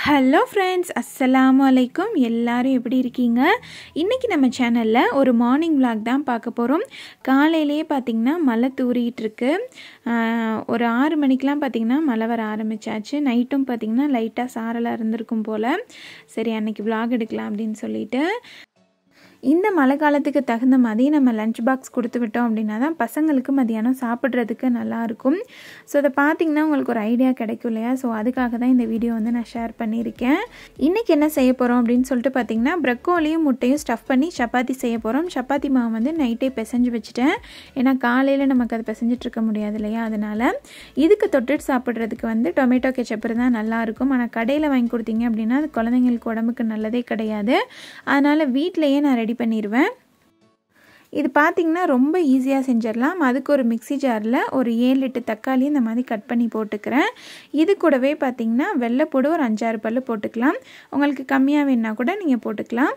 Hello friends, அஸ்ஸலாமு அலைக்கும். எல்லாரும் எப்படி இருக்கீங்க? இன்றைக்கி நம்ம சேனலில் ஒரு மார்னிங் vlog தான் பார்க்க போகிறோம். காலையிலேயே பார்த்திங்கன்னா மழை தூறிகிட்ருக்கு. ஒரு 6 மணிக்கெலாம் பார்த்திங்கன்னா மழை வர ஆரம்பித்தாச்சு. நைட்டும் பார்த்திங்கன்னா லைட்டாக சாரலாக இருந்திருக்கும் போல். சரி, அன்றைக்கி vlog எடுக்கலாம் அப்படின்னு சொல்லிட்டு இந்த மழை காலத்துக்கு தகுந்த மாதிரி நம்ம லஞ்ச் பாக்ஸ் கொடுத்து விட்டோம் அப்படின்னா தான் பசங்களுக்கு மதியானம் சாப்பிட்றதுக்கு நல்லாயிருக்கும். ஸோ அதை பார்த்திங்கன்னா உங்களுக்கு ஒரு ஐடியா கிடைக்கும் இல்லையா? ஸோ அதுக்காக தான் இந்த வீடியோ வந்து நான் ஷேர் பண்ணியிருக்கேன். இன்றைக்கி என்ன செய்ய போகிறோம் அப்படின்னு சொல்லிட்டு பார்த்திங்கன்னா ப்ரக்கோலியும் முட்டையும் ஸ்டஃப் பண்ணி சப்பாத்தி செய்ய போகிறோம். சப்பாத்தி மாவு வந்து நைட்டே பிசைஞ்சு வச்சுட்டேன். ஏன்னா காலையில் நமக்கு அதை பிசைஞ்சிட்ருக்க முடியாது இல்லையா? அதனால் இதுக்கு தொட்டுட்டு சாப்பிட்றதுக்கு வந்து டொமேட்டோ கெச்சப் தான் நல்லாயிருக்கும். ஆனால் கடையில் வாங்கி கொடுத்தீங்க அப்படின்னா அது குழந்தைங்களுக்கு உடம்புக்கு நல்லதே கிடையாது. அதனால் வீட்டிலையே நான் ரெடி பண்ணிடுவேன். இது பார்த்திங்கன்னா ரொம்ப ஈஸியாக செஞ்சிடலாம். அதுக்கு ஒரு மிக்ஸி ஜாரில் ஒரு 7-8 தக்காளி இந்த மாதிரி கட் பண்ணி போட்டுக்கிறேன். இது கூடவே பார்த்திங்கன்னா வெள்ளைப்பூடு ஒரு 5-6 பல் போட்டுக்கலாம். உங்களுக்கு கம்மியாக வேணுன்னா கூட நீங்கள் போட்டுக்கலாம்.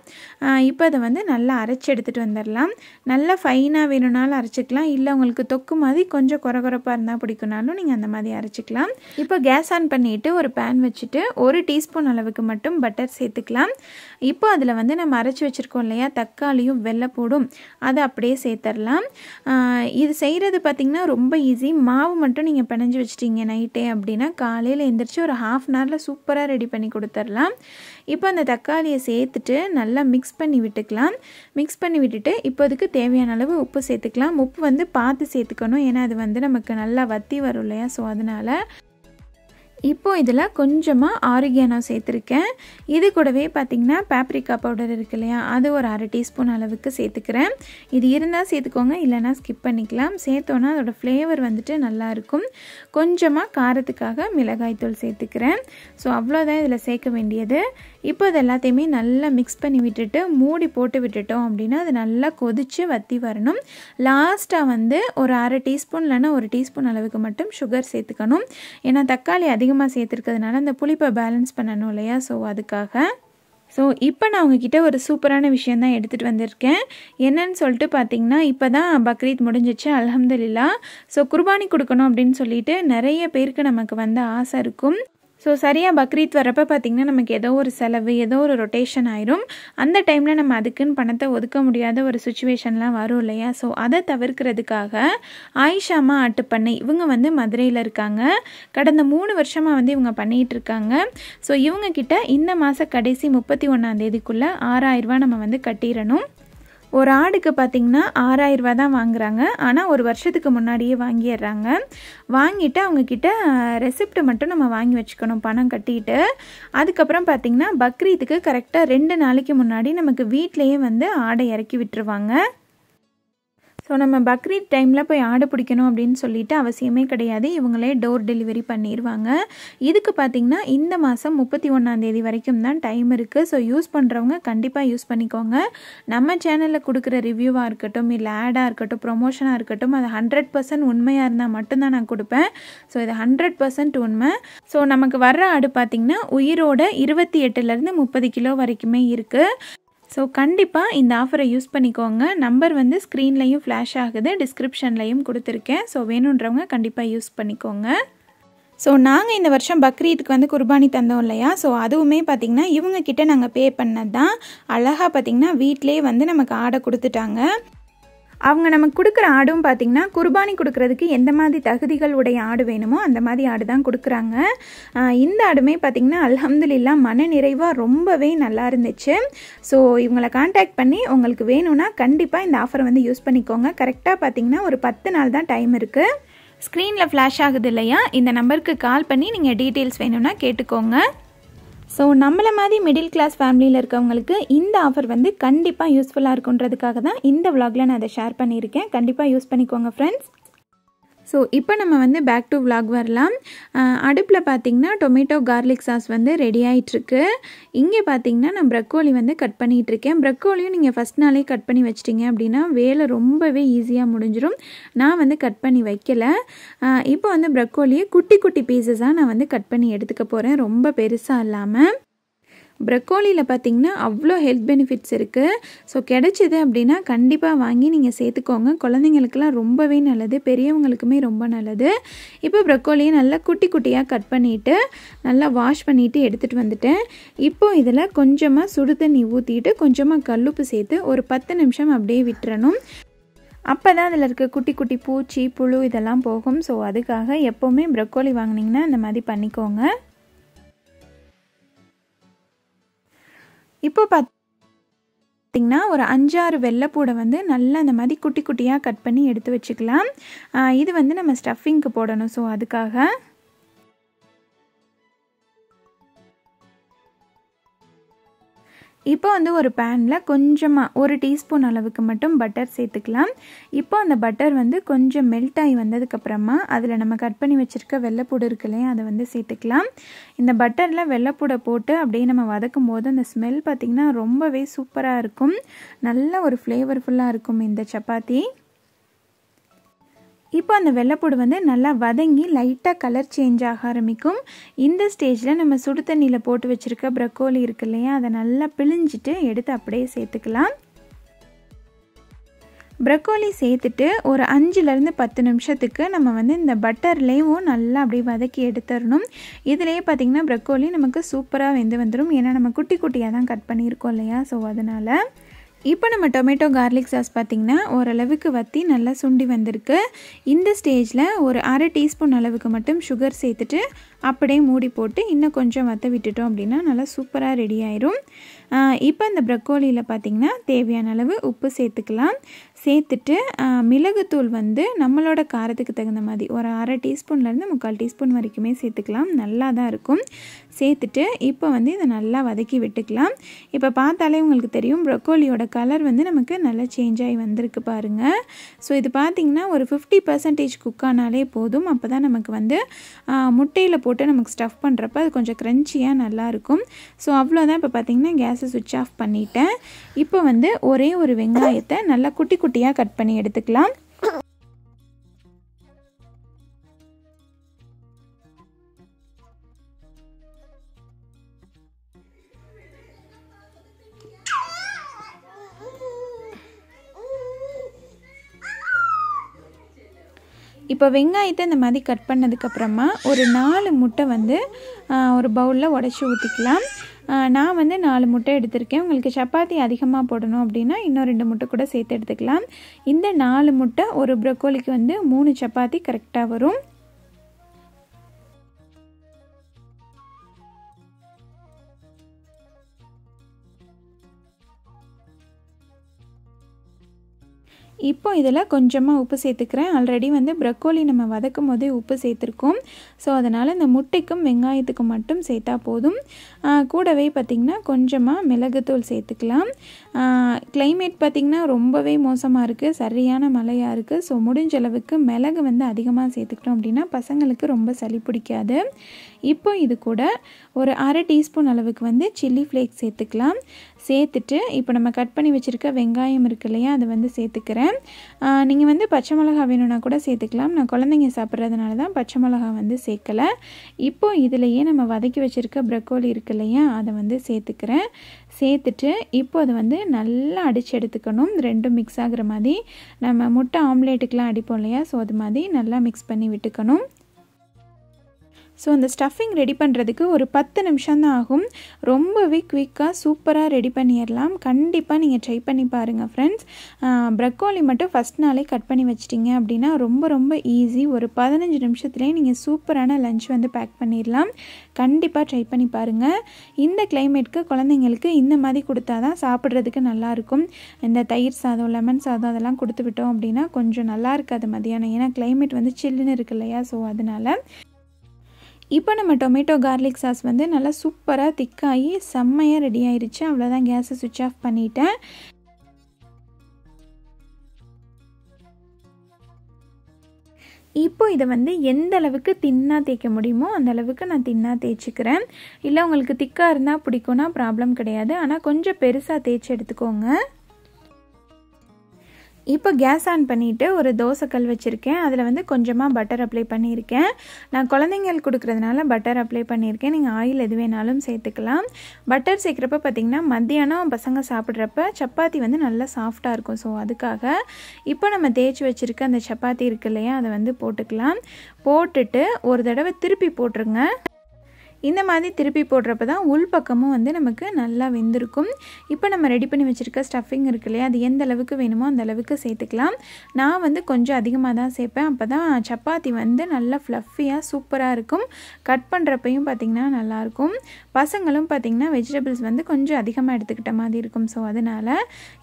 இப்போ அதை வந்து நல்லா அரைச்சி எடுத்துகிட்டு வந்துடலாம். நல்லா ஃபைனாக வேணும்னாலும் அரைச்சிக்கலாம். இல்லை உங்களுக்கு தொக்கு மாதிரி கொஞ்சம் குறகுறப்பாக இருந்தால் பிடிக்குனாலும் நீங்கள் அந்த மாதிரி அரைச்சிக்கலாம். இப்போ கேஸ் ஆன் பண்ணிவிட்டு ஒரு பேன் வச்சுட்டு 1 டீஸ்பூன் அளவுக்கு மட்டும் பட்டர் சேர்த்துக்கலாம். இப்போ அதில் வந்து நம்ம அரைச்சி வச்சுருக்கோம் இல்லையா, தக்காளியும் வெள்ளைப்பூடும், அதை அப்படியே சேர்த்துடலாம். இது செய்கிறது பார்த்திங்கன்னா ரொம்ப ஈஸி. மாவு மட்டும் நீங்கள் பிணைஞ்சு வச்சிட்டிங்க நைட்டே அப்படின்னா காலையில் எழுந்திரிச்சு ஒரு ½ அன் ஹவரில் சூப்பராக ரெடி பண்ணி கொடுத்துடலாம். இப்போ அந்த தக்காளியை சேர்த்துட்டு நல்லா மிக்ஸ் பண்ணி விட்டுக்கலாம். மிக்ஸ் பண்ணி விட்டுட்டு இப்போ அதுக்கு தேவையான அளவு உப்பு சேர்த்துக்கலாம். உப்பு வந்து பார்த்து சேர்த்துக்கணும், ஏன்னா அது வந்து நமக்கு நல்லா வத்தி வரும் இல்லையா? ஸோ அதனால் இப்போது இதில் கொஞ்சமாக ஆரிகானோ சேர்த்துருக்கேன். இது கூடவே பார்த்திங்கன்னா பேப்ரிக்கா பவுடர் இருக்கு இல்லையா, அது ஒரு ½ டீஸ்பூன் அளவுக்கு சேர்த்துக்கிறேன். இது இருந்தால் சேர்த்துக்கோங்க, இல்லைனா ஸ்கிப் பண்ணிக்கலாம். சேர்த்தோன்னா அதோட ஃப்ளேவர் வந்துட்டு நல்லாயிருக்கும். கொஞ்சமாக காரத்துக்காக மிளகாய்த்தூள் சேர்த்துக்கிறேன். ஸோ அவ்வளோதான் இதில் சேர்க்க வேண்டியது. இப்போ அது எல்லாத்தையுமே நல்லா மிக்ஸ் பண்ணி விட்டுட்டு மூடி போட்டு விட்டுட்டோம் அப்படின்னா அது நல்லா கொதித்து வற்றி வரணும். லாஸ்ட்டாக வந்து ஒரு ½ டீஸ்பூன் இல்லைன்னா 1 டீஸ்பூன் அளவுக்கு மட்டும் சுகர் சேர்த்துக்கணும். ஏன்னா தக்காளி அதிகமாக சேர்த்துருக்கிறதுனால அந்த புளிப்பை பேலன்ஸ் பண்ணணும் இல்லையா? ஸோ அதுக்காக. ஸோ இப்போ நான் உங்ககிட்ட ஒரு சூப்பரான விஷயந்தான் எடுத்துகிட்டு வந்திருக்கேன். என்னன்னு சொல்லிட்டு பார்த்தீங்கன்னா, இப்போ தான் பக்ரீத் முடிஞ்சிச்சு, அல்ஹம்துலில்லாஹ். ஸோ குர்பானி கொடுக்கணும் அப்படின்னு சொல்லிட்டு நிறைய பேருக்கு நமக்கு வந்து ஆசை இருக்கும். ஸோ சரியாக பக்ரீத் வரப்போ பார்த்திங்கன்னா நமக்கு ஏதோ ஒரு செலவு, ஏதோ ஒரு ரொட்டேஷன் ஆயிரும். அந்த டைமில் நம்ம அதுக்குன்னு பணத்தை ஒதுக்க முடியாத ஒரு சுச்சுவேஷன்லாம் வரும் இல்லையா? ஸோ அதை தவிர்க்கிறதுக்காக ஆயிஷாமா ஆட்டுப்பண்ணை இவங்க வந்து மதுரையில் இருக்காங்க. கடந்த 3 வருஷமாக வந்து இவங்க பண்ணிகிட்டு இருக்காங்க. ஸோ இவங்கக்கிட்ட இந்த மாத கடைசி 31ஆம் தேதிக்குள்ளே 6000 ரூபா நம்ம வந்து கட்டிடணும். ஒரு ஆடுக்கு பார்த்திங்கன்னா 6000 ரூபா தான் வாங்குறாங்க. ஆனால் ஒரு வருஷத்துக்கு முன்னாடியே வாங்கிடுறாங்க. வாங்கிட்டு அவங்கக்கிட்ட ரெசிப்ட் மட்டும் நம்ம வாங்கி வச்சுக்கணும், பணம் கட்டிட்டு. அதுக்கப்புறம் பார்த்திங்கன்னா பக்ரீத்துக்கு கரெக்டாக 2 நாளைக்கு முன்னாடி நமக்கு வீட்டிலையே வந்து ஆடை இறக்கி விட்டுருவாங்க. ஸோ நம்ம பக்ரீத் டைமில் போய் ஆடு பிடிக்கணும் அப்படின்னு சொல்லிட்டு அவசியமே கிடையாது. இவங்களே டோர் டெலிவரி பண்ணிடுவாங்க. இதுக்கு பார்த்திங்கன்னா இந்த மாதம் 31ஆம் தேதி வரைக்கும் தான் டைம் இருக்குது. ஸோ யூஸ் பண்ணுறவங்க கண்டிப்பாக யூஸ் பண்ணிக்கோங்க. நம்ம சேனலில் கொடுக்குற ரிவ்யூவாக இருக்கட்டும், இல்லை ஆடாக இருக்கட்டும், ப்ரொமோஷனாக இருக்கட்டும், அது 100% உண்மையாக இருந்தால் மட்டும்தான் நான் கொடுப்பேன். ஸோ இது 100% உண்மை. ஸோ நமக்கு வர்ற ஆடு பார்த்திங்கன்னா உயிரோட 28லேருந்து 30 கிலோ வரைக்குமே இருக்குது. ஸோ கண்டிப்பாக இந்த ஆஃபரை யூஸ் பண்ணிக்கோங்க. நம்பர் வந்து ஸ்க்ரீன்லையும் ஃப்ளாஷ் ஆகுது, டிஸ்கிரிப்ஷன்லையும் கொடுத்துருக்கேன். ஸோ வேணுன்றவங்க கண்டிப்பாக யூஸ் பண்ணிக்கோங்க. ஸோ நாங்கள் இந்த வருஷம் பக்ரீத்துக்கு வந்து குர்பானி தந்தோம் இல்லையா? ஸோ அதுவுமே பார்த்திங்கன்னா இவங்கக்கிட்ட நாங்கள் பே பண்ணது தான். அழகாக பார்த்திங்கன்னா வீட்டிலே வந்து நமக்கு ஆடை கொடுத்துட்டாங்க. அவங்க நமக்கு கொடுக்குற ஆடும் பார்த்திங்கன்னா குர்பானி கொடுக்குறதுக்கு எந்த மாதிரி தகுதிகள் உடைய ஆடு வேணுமோ அந்த மாதிரி ஆடு தான் கொடுக்குறாங்க. இந்த ஆடுமே பார்த்திங்கன்னா அல்ஹம்துலில்லாஹ் மன நிறைவாக ரொம்பவே நல்லா இருந்துச்சு. ஸோ இவங்களை கான்டாக்ட் பண்ணி உங்களுக்கு வேணும்னா கண்டிப்பாக இந்த ஆஃபரை வந்து யூஸ் பண்ணிக்கோங்க. கரெக்டாக பார்த்திங்கன்னா ஒரு 10 நாள் தான் டைம் இருக்குது. ஸ்க்ரீனில் ஃப்ளாஷ் ஆகுது இல்லையா, இந்த நம்பருக்கு கால் பண்ணி நீங்கள் டீட்டெயில்ஸ் வேணும்னா கேட்டுக்கோங்க. ஸோ நம்மளை மாதிரி மிடில் கிளாஸ் ஃபேமிலியில் இருக்கவங்களுக்கு இந்த ஆஃபர் வந்து கண்டிப்பாக யூஸ்ஃபுல்லாக இருக்குன்றதுக்காக தான் இந்த vlogல நான் அதை ஷேர் பண்ணியிருக்கேன். கண்டிப்பாக யூஸ் பண்ணிக்கோங்க ஃப்ரெண்ட்ஸ். ஸோ இப்போ நம்ம வந்து பேக் டு vlog வரலாம். அடுப்பில் பார்த்திங்கன்னா டொமேட்டோ கார்லிக் சாஸ் வந்து ரெடி ஆகிட்டுருக்கு. இங்கே பார்த்திங்கன்னா நான் ப்ரக்கோலி வந்து கட் பண்ணிகிட்ருக்கேன். ப்ரக்கோலியும் நீங்கள் ஃபஸ்ட் நாளே கட் பண்ணி வச்சிட்டிங்க அப்படின்னா வேலை ரொம்பவே ஈஸியாக முடிஞ்சிடும். நான் வந்து கட் பண்ணி வைக்கலை. இப்போ வந்து ப்ரக்கோலியை குட்டி குட்டி பீசஸாக நான் வந்து கட் பண்ணி எடுத்துக்க போகிறேன், ரொம்ப பெருசாக இல்லாமல். ப்ரக்கோலியில் பார்த்திங்கன்னா அவ்வளோ ஹெல்த் பெனிஃபிட்ஸ் இருக்குது. ஸோ கிடைச்சிது அப்படின்னா கண்டிப்பாக வாங்கி நீங்கள் சேர்த்துக்கோங்க. குழந்தைங்களுக்கெல்லாம் ரொம்பவே நல்லது, பெரியவங்களுக்குமே ரொம்ப நல்லது. இப்போ ப்ரக்கோலியை நல்லா குட்டி குட்டியாக கட் பண்ணிவிட்டு நல்லா வாஷ் பண்ணிவிட்டு எடுத்துகிட்டு வந்துட்டேன். இப்போது இதில் கொஞ்சமாக சுடு தண்ணி ஊற்றிட்டு கொஞ்சமாக கல்லுப்பு சேர்த்து ஒரு 10 நிமிஷம் அப்படியே விட்டுறணும். அப்போ தான் அதில் இருக்க குட்டி குட்டி பூச்சி புழு இதெல்லாம் போகும். ஸோ அதுக்காக எப்போவுமே ப்ரக்கோலி வாங்கினீங்கன்னா இந்த மாதிரி பண்ணிக்கோங்க. இப்போ பார்த்திங்கன்னா ஒரு 5-6 வெள்ளைப்பூடை வந்து நல்லா இந்த மாதிரி குட்டி குட்டியாக கட் பண்ணி எடுத்து வச்சுக்கலாம். இது வந்து நம்ம ஸ்டஃபிங்க்கு போடணும். ஸோ அதுக்காக இப்போ வந்து ஒரு பேனில் கொஞ்சமாக 1 டீஸ்பூன் அளவுக்கு மட்டும் பட்டர் சேர்த்துக்கலாம். இப்போ அந்த பட்டர் வந்து கொஞ்சம் மெல்ட் ஆகி வந்ததுக்கப்புறமா அதில் நம்ம கட் பண்ணி வச்சுருக்க வெள்ளைப்பூடு இருக்கு இல்லையா, அதை வந்து சேர்த்துக்கலாம். இந்த பட்டரில் வெள்ளைப்பூடை போட்டு அப்படியே நம்ம வதக்கும் போது அந்த ஸ்மெல் பார்த்திங்கன்னா ரொம்பவே சூப்பராக இருக்கும். நல்ல ஒரு ஃப்ளேவர்ஃபுல்லாக இருக்கும் இந்த சப்பாத்தி. இப்போ அந்த வெள்ளைப்பூடு வந்து நல்லா வதங்கி லைட்டாக கலர் சேஞ்ச் ஆக ஆரம்பிக்கும். இந்த ஸ்டேஜில் நம்ம சுடு தண்ணியில் போட்டு வச்சுருக்க ப்ரக்கோலி இருக்கு இல்லையா, அதை நல்லா பிழிஞ்சிட்டு எடுத்து அப்படியே சேர்த்துக்கலாம். ப்ரக்கோலி சேர்த்துட்டு ஒரு 5லேருந்து 10 நிமிஷத்துக்கு நம்ம வந்து இந்த பட்டர்லேயும் நல்லா அப்படியே வதக்கி எடுத்துடணும். இதிலேயே பார்த்திங்கன்னா ப்ரக்கோலி நமக்கு சூப்பராக வெந்து வந்துடும். ஏன்னா நம்ம குட்டி குட்டியாக தான் கட் பண்ணியிருக்கோம் இல்லையா, ஸோ அதனால். இப்போ நம்ம டொமேட்டோ கார்லிக் சாஸ் பார்த்திங்கன்னா ஓரளவுக்கு வற்றி நல்லா சுண்டி வந்திருக்கு. இந்த ஸ்டேஜில் ஒரு 1/2 டீஸ்பூன் அளவுக்கு மட்டும் சுகர் சேர்த்துட்டு அப்படியே மூடி போட்டு இன்னும் கொஞ்சம் வற்ற விட்டுட்டோம் அப்படின்னா நல்லா சூப்பராக ரெடி ஆயிரும். இப்போ இந்த ப்ரக்கோலியில் பார்த்திங்கன்னா தேவையான அளவு உப்பு சேர்த்துக்கலாம். சேர்த்துட்டு மிளகுத்தூள் வந்து நம்மளோட காரத்துக்கு தகுந்த மாதிரி ஒரு 1/2 டீஸ்பூன்லேருந்து 3/4 டீஸ்பூன் வரைக்குமே சேர்த்துக்கலாம். நல்லா தான் இருக்கும். சேர்த்துட்டு இப்போ வந்து இதை நல்லா வதக்கி விட்டுக்கலாம். இப்போ பார்த்தாலே உங்களுக்கு தெரியும் ப்ரக்கோலியோட கலர் வந்து நமக்கு நல்லா சேஞ்ச் ஆகி வந்திருக்கு பாருங்கள். ஸோ இது பார்த்திங்கன்னா ஒரு 50% குக் ஆனாலே போதும். அப்போ தான் நமக்கு வந்து முட்டையில் போட்டு நமக்கு ஸ்டஃப் பண்ணுறப்ப அது கொஞ்சம் க்ரன்ச்சியாக நல்லாயிருக்கும். ஸோ அவ்வளோதான். இப்போ பார்த்திங்கன்னா கேஸை சுவிட்ச் ஆஃப் பண்ணிட்டேன். இப்போ வந்து ஒரே ஒரு வெங்காயத்தை நல்லா குட்டி குட்டியாக கட் பண்ணி எடுத்துக்கலாம். இப்போ வெங்காயத்தை இந்த மாதிரி கட் பண்ணதுக்கப்புறமா ஒரு 4 முட்டை வந்து ஒரு பவுலில் உடச்சி ஊற்றிக்கலாம். நான் வந்து 4 முட்டை எடுத்திருக்கேன். உங்களுக்கு சப்பாத்தி அதிகமாக போடணும் அப்படின்னா இன்னும் 2 முட்டை கூட சேர்த்து எடுத்துக்கலாம். இந்த 4 முட்டை ஒரு ப்ரக்கோலிக்கு வந்து 3 சப்பாத்தி கரெக்டாக வரும். இப்போ இதில் கொஞ்சமாக உப்பு சேர்த்துக்கிறேன். ஆல்ரெடி வந்து ப்ரக்கோலி நம்ம வதக்கும் போதே உப்பு சேர்த்துருக்கோம். ஸோ அதனால் இந்த முட்டைக்கும் வெங்காயத்துக்கும் மட்டும் சேர்த்தா போதும். கூடவே பார்த்திங்கன்னா கொஞ்சமாக மிளகுத்தூள் சேர்த்துக்கலாம். கிளைமேட் பார்த்திங்கன்னா ரொம்பவே மோசமாக இருக்குது, சரியான மழையாக இருக்குது. ஸோ முடிஞ்ச அளவுக்கு மிளகு வந்து அதிகமாக சேர்த்துக்கிட்டோம் அப்படின்னா பசங்களுக்கு ரொம்ப சளி பிடிக்காது. இப்போ இது கூட ஒரு 1/2 டீஸ்பூன் அளவுக்கு வந்து சில்லி ஃப்ளேக்ஸ் சேர்த்துக்கலாம். சேர்த்துட்டு இப்போ நம்ம கட் பண்ணி வச்சுருக்க வெங்காயம் இருக்கு இல்லையா, அதை வந்து சேர்த்துக்கிறேன். நீங்கள் வந்து பச்சை மிளகா வேணும்னா கூட சேர்த்துக்கலாம். நான் குழந்தைங்க சாப்பிட்றதுனால தான் பச்சை மிளகா வந்து சேர்க்கலை. இப்போ இதிலையே நம்ம வதக்கி வச்சுருக்க ப்ரக்கோலி இருக்கு இல்லையா, அதை வந்து சேர்த்துக்கிறேன். சேர்த்துட்டு இப்போ அதை வந்து நல்லா அடித்து எடுத்துக்கணும். ரெண்டும் மிக்ஸ் ஆகிற மாதிரி நம்ம முட்டை ஆம்லேட்டுக்கெலாம் அடிப்போம் இல்லையா, ஸோ அது மாதிரி நல்லா மிக்ஸ் பண்ணி விட்டுக்கணும். ஸோ அந்த ஸ்டஃபிங் ரெடி பண்ணுறதுக்கு ஒரு 10 நிமிஷம் தான் ஆகும். ரொம்பவே குயிக்காக சூப்பராக ரெடி பண்ணிடலாம். கண்டிப்பாக நீங்கள் ட்ரை பண்ணி பாருங்கள் ஃப்ரெண்ட்ஸ். ப்ரக்கோலி மட்டும் ஃபஸ்ட் நாளே கட் பண்ணி வச்சிட்டிங்க அப்படின்னா ரொம்ப ரொம்ப ஈஸி. ஒரு 15 நிமிஷத்துலேயே நீங்கள் சூப்பரான லஞ்ச் வந்து பேக் பண்ணிடலாம். கண்டிப்பாக ட்ரை பண்ணி பாருங்கள். இந்த கிளைமேட்டுக்கு குழந்தைங்களுக்கு இந்த மாதிரி கொடுத்தா தான் சாப்பிட்றதுக்கு நல்லாயிருக்கும். இந்த தயிர் சாதம், லெமன் சாதம் அதெல்லாம் கொடுத்து விட்டோம் அப்படின்னா கொஞ்சம் நல்லா இருக்காது மதியானம். ஏன்னா கிளைமேட் வந்து சில்லுன்னு இருக்கு இல்லையா, ஸோ அதனால். இப்போ நம்ம டொமேட்டோ கார்லிக் சாஸ் வந்து நல்லா சூப்பராக திக்காகி செம்மையாக ரெடி ஆயிடுச்சு. அவ்வளோதான், கேஸை சுவிட்ச் ஆஃப் பண்ணிட்டேன். இப்போ இதை வந்து எந்த அளவுக்கு தின்னாக தேய்க்க முடியுமோ அந்த அளவுக்கு நான் தின்னாக தேய்ச்சிக்கிறேன். இல்லை உங்களுக்கு திக்காக இருந்தால் பிடிக்கும்னா ப்ராப்ளம் கிடையாது. ஆனால் கொஞ்சம் பெருசாக தேய்ச்சி எடுத்துக்கோங்க. இப்போ கேஸ் ஆன் பண்ணிவிட்டு ஒரு தோசைக்கல் வச்சுருக்கேன். அதில் வந்து கொஞ்சமாக பட்டர் அப்ளை பண்ணியிருக்கேன். நான் குழந்தைங்களுக்கு கொடுக்குறதுனால பட்டர் அப்ளை பண்ணியிருக்கேன். நீங்கள் ஆயில் எது வேணாலும் சேர்த்துக்கலாம். பட்டர் சேர்க்குறப்ப பார்த்திங்கன்னா மத்தியானம் பசங்க சாப்பிட்றப்ப சப்பாத்தி வந்து நல்லா சாஃப்டாக இருக்கும். ஸோ அதுக்காக இப்போ நம்ம தேய்ச்சி வச்சுருக்க அந்த சப்பாத்தி இருக்கு இல்லையா, அதை வந்து போட்டுக்கலாம். போட்டுட்டு ஒரு தடவை திருப்பி போட்டுருங்க. இந்த மாதிரி திருப்பி போடுறப்ப தான் உள் பக்கமும் வந்து நமக்கு நல்லா வெந்திருக்கும். இப்போ நம்ம ரெடி பண்ணி வச்சுருக்க ஸ்டஃபிங் இருக்கு இல்லையா, அது எந்த அளவுக்கு வேணுமோ அந்த அளவுக்கு சேர்த்துக்கலாம். நான் வந்து கொஞ்சம் அதிகமாக தான் சேர்ப்பேன். அப்போ தான் சப்பாத்தி வந்து நல்லா ஃப்ளஃபியாக சூப்பராக இருக்கும். கட் பண்ணுறப்பையும் பார்த்திங்கன்னா நல்லாயிருக்கும். பசங்களும் பார்த்திங்கன்னா வெஜிடபிள்ஸ் வந்து கொஞ்சம் அதிகமாக எடுத்துக்கிட்ட மாதிரி இருக்கும். ஸோ அதனால்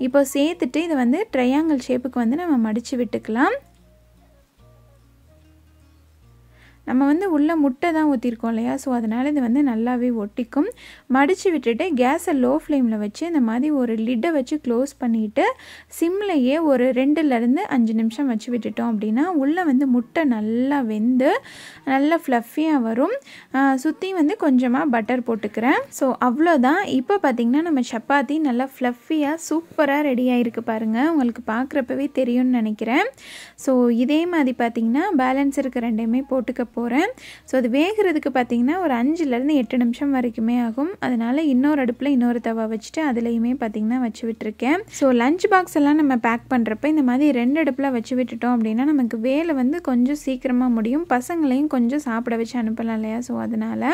இப்போ சேர்த்துட்டு இதை வந்து ட்ரையாங்கிள் ஷேப்புக்கு வந்து நம்ம மடித்து விட்டுக்கலாம். நம்ம வந்து உள்ளே முட்டை தான் ஊற்றிருக்கோம் இல்லையா, ஸோ அதனால் இது வந்து நல்லாவே ஒட்டிக்கும். மடித்து விட்டுட்டு கேஸை லோ ஃப்ளேமில் வச்சு இந்த மாதிரி ஒரு லிட்டை வச்சு க்ளோஸ் பண்ணிவிட்டு சிம்லையே ஒரு 2லேருந்து 5 நிமிஷம் வச்சு விட்டுட்டோம் அப்படின்னா உள்ளே வந்து முட்டை நல்லா வெந்து நல்லா ஃப்ளஃபியாக வரும். சுற்றி வந்து கொஞ்சமாக பட்டர் போட்டுக்கிறேன். ஸோ அவ்வளோதான். இப்போ பார்த்திங்கன்னா நம்ம சப்பாத்தி நல்லா ஃப்ளஃபியாக சூப்பராக ரெடி ஆகிருக்கு பாருங்கள். உங்களுக்கு பார்க்குறப்பவே தெரியும்னு நினைக்கிறேன். ஸோ இதே மாதிரி பார்த்திங்கன்னா பேலன்ஸ் இருக்க ரெண்டையுமே போட்டுக்க போகிறேன். ஸோ அது வேகிறதுக்கு பார்த்திங்கன்னா ஒரு 5லேருந்து 8 நிமிஷம் வரைக்குமே ஆகும். அதனால் இன்னொரு அடுப்பில் இன்னொரு தவா வச்சுட்டு அதுலேயுமே பார்த்திங்கன்னா வச்சு விட்டுருக்கேன். ஸோ லஞ்ச் பாக்ஸ் எல்லாம் நம்ம பேக் பண்ணுறப்ப இந்த மாதிரி 2 அடுப்பில் வச்சு விட்டுட்டோம் அப்படின்னா நமக்கு வேலை வந்து கொஞ்சம் சீக்கிரமாக முடியும். பசங்களையும் கொஞ்சம் சாப்பிட வச்சு அனுப்பலாம் இல்லையா. ஸோ அதனால்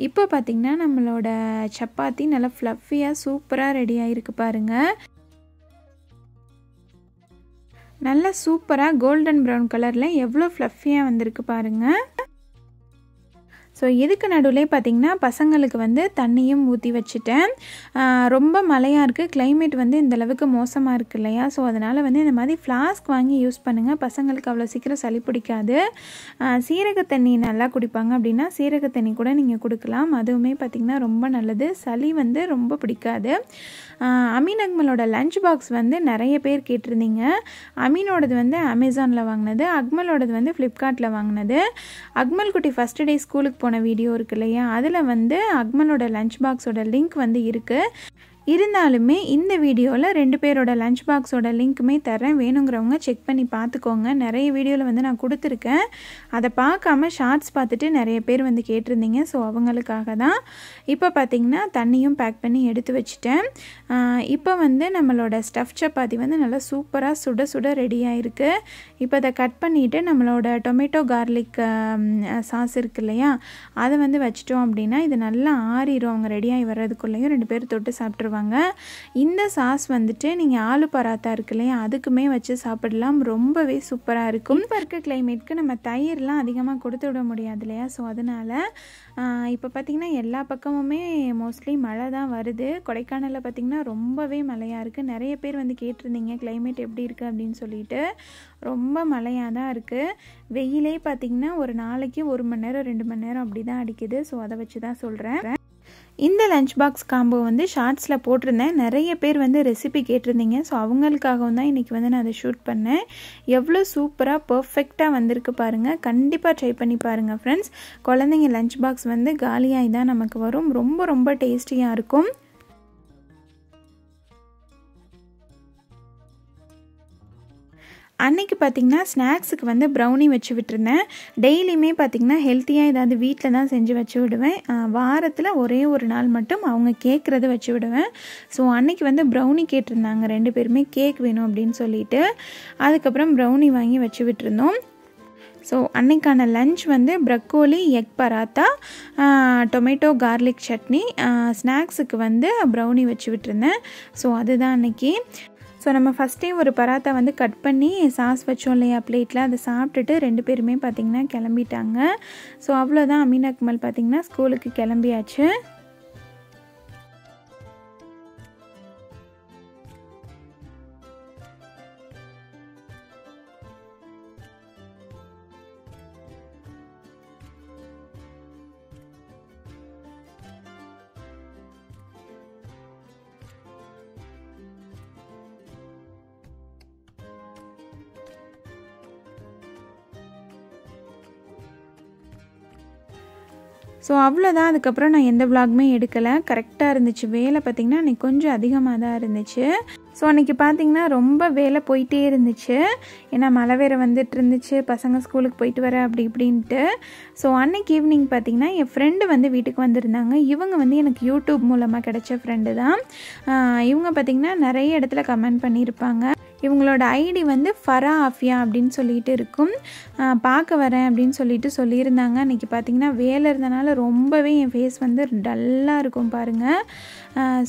இப்போ பார்த்திங்கன்னா நம்மளோட சப்பாத்தி நல்லா ஃப்ளஃபியாக சூப்பராக ரெடி ஆகிருக்கு பாருங்கள். நல்லா சூப்பராக கோல்டன் ப்ரௌன் கலரில் எவ்வளோ ஃப்ளஃபியாக வந்திருக்கு பாருங்கள். ஸோ இதுக்கு நடுவில் பார்த்திங்கன்னா பசங்களுக்கு வந்து தண்ணியும் ஊற்றி வச்சுட்டேன். ரொம்ப மழையாக இருக்குது, கிளைமேட் வந்து இந்தளவுக்கு மோசமாக இருக்குது இல்லையா. ஸோ அதனால் வந்து இந்த மாதிரி ஃப்ளாஸ்க் வாங்கி யூஸ் பண்ணுங்கள். பசங்களுக்கு அவ்வளோ சீக்கிரம் சளி பிடிக்காது. சீரக தண்ணி நல்லா குடிப்பாங்க அப்படின்னா சீரக தண்ணி கூட நீங்கள் கொடுக்கலாம். அதுவுமே பார்த்திங்கன்னா ரொம்ப நல்லது, சளி வந்து ரொம்ப பிடிக்காது. அமீன் அக்மலோட லஞ்ச் பாக்ஸ் வந்து நிறைய பேர் கேட்டிருந்தீங்க. அமீனோடது வந்து அமேசானில் வாங்கினது, அக்மலோடது வந்து ஃப்ளிப்கார்ட்டில் வாங்கினது. அக்மல் குட்டி ஃபஸ்ட் டே ஸ்கூலுக்கு போன வீடியோ இருக்கு இல்லையா, அதில் வந்து அக்மலோட லஞ்ச் பாக்ஸோட லிங்க் வந்து இருக்குது. இருந்தாலுமே இந்த வீடியோவில் 2 பேரோட லஞ்ச் பாக்ஸோட லிங்க்குமே தரேன். வேணுங்கிறவங்க செக் பண்ணி பார்த்துக்கோங்க. நிறைய வீடியோவில் வந்து நான் கொடுத்துருக்கேன். அதை பார்க்காம ஷார்ட்ஸ் பார்த்துட்டு நிறைய பேர் வந்து கேட்டிருந்தீங்க. ஸோ அவங்களுக்காக தான். இப்போ பார்த்திங்கன்னா தண்ணியும் பேக் பண்ணி எடுத்து வச்சுட்டேன். இப்போ வந்து நம்மளோட ஸ்டஃப் சப்பாத்தி வந்து நல்லா சூப்பராக சுட சுட ரெடியாக இருக்குது. இப்போ அதை கட் பண்ணிவிட்டு நம்மளோட டொமேட்டோ கார்லிக் சாஸ் இருக்கு இல்லையா, அதை வந்து வச்சிட்டோம் அப்படின்னா இது நல்லா ஆறிடும். அவங்க ரெடியாகி வர்றதுக்குள்ளேயும் 2 பேர் தொட்டு சாப்பிட்ருவாங்க. இந்த சாஸ் வந்துட்டு நீங்கள் ஆலு பராத்தா இருக்கு இல்லையா, அதுக்குமே வச்சு சாப்பிடலாம். ரொம்பவே சூப்பராக இருக்கும். இப்போ இருக்க கிளைமேட்க்கு நம்ம தயிர்லாம் அதிகமாக கொடுத்து விட முடியாது இல்லையா. ஸோ அதனால் இப்போ பார்த்திங்கன்னா எல்லா பக்கமுமே மோஸ்ட்லி மழை தான் வருது. கொடைக்கானலில் பார்த்திங்கன்னா ரொம்பவே மழையாக இருக்குது. நிறைய பேர் வந்து கேட்டிருந்தீங்க கிளைமேட் எப்படி இருக்குது அப்படின்னு சொல்லிட்டு. ரொம்ப மழையாக தான் இருக்குது. வெயிலே பார்த்திங்கன்னா ஒரு நாளைக்கு 1 மணி நேரம் 2 மணி நேரம் அப்படி தான் அடிக்குது. ஸோ அதை வச்சு தான் சொல்கிறேன். இந்த லஞ்ச் பாக்ஸ் காம்போ வந்து ஷார்ட்ஸில் போட்டிருந்தேன். நிறைய பேர் வந்து ரெசிபி கேட்டிருந்தீங்க. ஸோ அவங்களுக்காகவும் தான் இன்றைக்கி வந்து நான் அதை ஷூட் பண்ணேன். எவ்வளோ சூப்பராக பர்ஃபெக்டாக வந்திருக்கு பாருங்கள். கண்டிப்பாக ட்ரை பண்ணி பாருங்கள் ஃப்ரெண்ட்ஸ். குழந்தைங்க லஞ்ச் பாக்ஸ் வந்து காலியாகி தான் நமக்கு வரும். ரொம்ப ரொம்ப டேஸ்டியாக இருக்கும். அன்றைக்கி பார்த்திங்கன்னா ஸ்நாக்ஸுக்கு வந்து ப்ரௌனி வச்சு விட்டுருந்தேன். டெய்லியுமே பார்த்திங்கன்னா ஹெல்த்தியாக ஏதாவது வீட்டில் தான் செஞ்சு வச்சு விடுவேன். வாரத்தில் ஒரே ஒரு நாள் மட்டும் அவங்க கேட்குறத வச்சு விடுவேன். ஸோ அன்றைக்கி வந்து ப்ரௌனி கேட்டிருந்தாங்க 2 பேருமே, கேக் வேணும் அப்படின்னு சொல்லிட்டு. அதுக்கப்புறம் ப்ரௌனி வாங்கி வச்சு விட்டுருந்தோம். ஸோ அன்றைக்கான லஞ்ச் வந்து broccoli, egg paratha, tomato garlic chutney, ஸ்நாக்ஸுக்கு வந்து ப்ரௌனி வச்சு விட்டுருந்தேன். ஸோ அதுதான் அன்றைக்கி. ஸோ நம்ம ஃபஸ்ட்டே ஒரு பராத்தா வந்து கட் பண்ணி சாஸ் வச்சோம் இல்லையா பிளேட்டில், அதை சாப்பிட்டுட்டு 2 பேருமே பார்த்திங்கன்னா கிளம்பிட்டாங்க. ஸோ அவ்வளோதான். அமீன் அக்மல் பார்த்திங்கன்னா ஸ்கூலுக்கு கிளம்பியாச்சு. ஸோ அவ்வளோதான். அதுக்கப்புறம் நான் எந்த விலாகுமே எடுக்கலை. கரெக்டாக இருந்துச்சு. வேலை பார்த்திங்கன்னா அன்றைக்கி கொஞ்சம் அதிகமாக தான் இருந்துச்சு. ஸோ ஸோ அன்றைக்கி பார்த்திங்கன்னா ரொம்ப வேலை போயிட்டே இருந்துச்சு. ஏன்னா மழை வேறு வந்துட்டு இருந்துச்சு, பசங்க ஸ்கூலுக்கு போயிட்டு வர அப்படி இப்படின்ட்டு. ஸோ அன்றைக்கி ஈவினிங் பார்த்திங்கன்னா என் ஃப்ரெண்டு வந்து வீட்டுக்கு வந்திருந்தாங்க. இவங்க வந்து எனக்கு யூடியூப் மூலமாக கிடைச்ச ஃப்ரெண்டு தான். இவங்க பார்த்திங்கன்னா நிறைய இடத்துல கமெண்ட் பண்ணியிருப்பாங்க. இவங்களோட ஐடி வந்து ஃபரா ஆஃபியா அப்படின்னு சொல்லிட்டு இருக்கும். பார்க்க வரேன் அப்படின்னு சொல்லியிருந்தாங்க. அன்றைக்கி பார்த்திங்கன்னா வேலை இருந்தனால ரொம்பவே என் ஃபேஸ் வந்து டல்லாக இருக்கும் பாருங்கள்.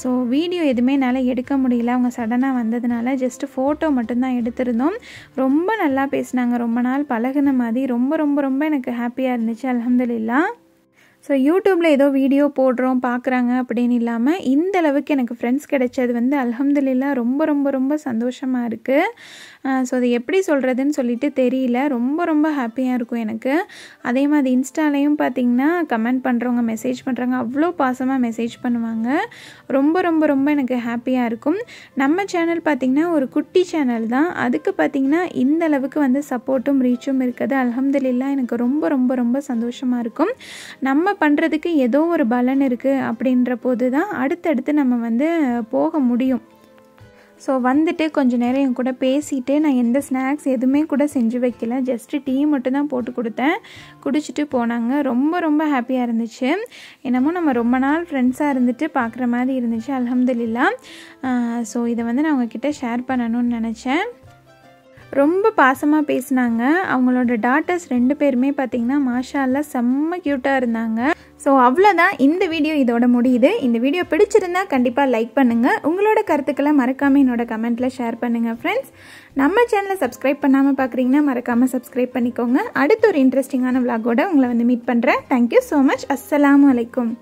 ஸோ வீடியோ எதுவுமே என்னால் எடுக்க முடியல. அவங்க சடனாக வந்ததுனால ஜஸ்ட்டு ஃபோட்டோ மட்டும்தான் எடுத்திருந்தோம். ரொம்ப நல்லா பேசினாங்க. ரொம்ப நாள் பழகுன மாதிரி ரொம்ப ரொம்ப ரொம்ப எனக்கு ஹாப்பியாக இருந்துச்சு. அல்ஹம்துலில்லாஹ். ஸோ யூடியூப்பில் ஏதோ வீடியோ போடுறோம் பார்க்குறாங்க அப்படின்னு இல்லாமல் இந்த அளவுக்கு எனக்கு ஃப்ரெண்ட்ஸ் கிடைச்சது வந்து அல்ஹம்துலில்லாஹ் ரொம்ப ரொம்ப ரொம்ப சந்தோஷமாக இருக்குது. ஸோ அதை எப்படி சொல்கிறதுன்னு சொல்லிட்டு தெரியல. ரொம்ப ரொம்ப ஹாப்பியாக இருக்கும் எனக்கு. அதே மாதிரி இன்ஸ்டாலேயும் பார்த்திங்கன்னா கமெண்ட் பண்ணுறவங்க மெசேஜ் பண்ணுறாங்க. அவ்வளோ பாசமாக மெசேஜ் பண்ணுவாங்க. ரொம்ப ரொம்ப ரொம்ப எனக்கு ஹாப்பியாக இருக்கும். நம்ம சேனல் பார்த்திங்கன்னா ஒரு குட்டி சேனல் தான். அதுக்கு பார்த்திங்கன்னா இந்த அளவுக்கு வந்து சப்போர்ட்டும் ரீச்சும் இருக்குது. அல்ஹம்துலில்லாஹ் எனக்கு ரொம்ப ரொம்ப ரொம்ப சந்தோஷமாக இருக்கும். நம்ம பண்ணுறதுக்கு ஏதோ ஒரு பலன் இருக்குது அப்படின்ற போது தான் அடுத்தடுத்து நம்ம வந்து போக முடியும். ஸோ வந்துட்டு கொஞ்சம் நேரம் என் கூட பேசிவிட்டு நான் எந்த ஸ்நாக்ஸ் எதுவுமே கூட செஞ்சு வைக்கல. ஜஸ்ட்டு டீ மட்டும் தான் போட்டு கொடுத்தேன். குடிச்சிட்டு போனாங்க. ரொம்ப ரொம்ப ஹாப்பியாக இருந்துச்சு. என்னமோ நம்ம ரொம்ப நாள் ஃப்ரெண்ட்ஸாக இருந்துட்டு பார்க்குற மாதிரி இருந்துச்சு. அல்ஹம்துலில்லாஹ். ஸோ இதை வந்து நான் உங்ககிட்ட ஷேர் பண்ணணும்னு நினச்சேன். ரொம்ப பாசமாக பேசினாங்க. அவங்களோட டாட்டர்ஸ் 2 பேருமே பார்த்திங்கன்னா மாஷா அல்லாஹ் செம்ம க்யூட்டாக இருந்தாங்க. ஸோ அவ்வளோதான், இந்த வீடியோ இதோட முடியுது. இந்த வீடியோ பிடிச்சிருந்தா கண்டிப்பாக லைக் பண்ணுங்கள். உங்களோட கருத்துக்களை மறக்காமல் என்னோட கமெண்ட்டில் ஷேர் பண்ணுங்கள் ஃப்ரெண்ட்ஸ். நம்ம சேனலை சப்ஸ்கிரைப் பண்ணாமல் பார்க்குறீங்கன்னா மறக்காமல் சப்ஸ்கிரைப் பண்ணிக்கோங்க. அடுத்த ஒரு இன்ட்ரெஸ்டிங்கான விளாகோட உங்களை வந்து மீட் பண்ணுறேன். Thank you so much. அஸ்ஸலாமு அலைக்கும்.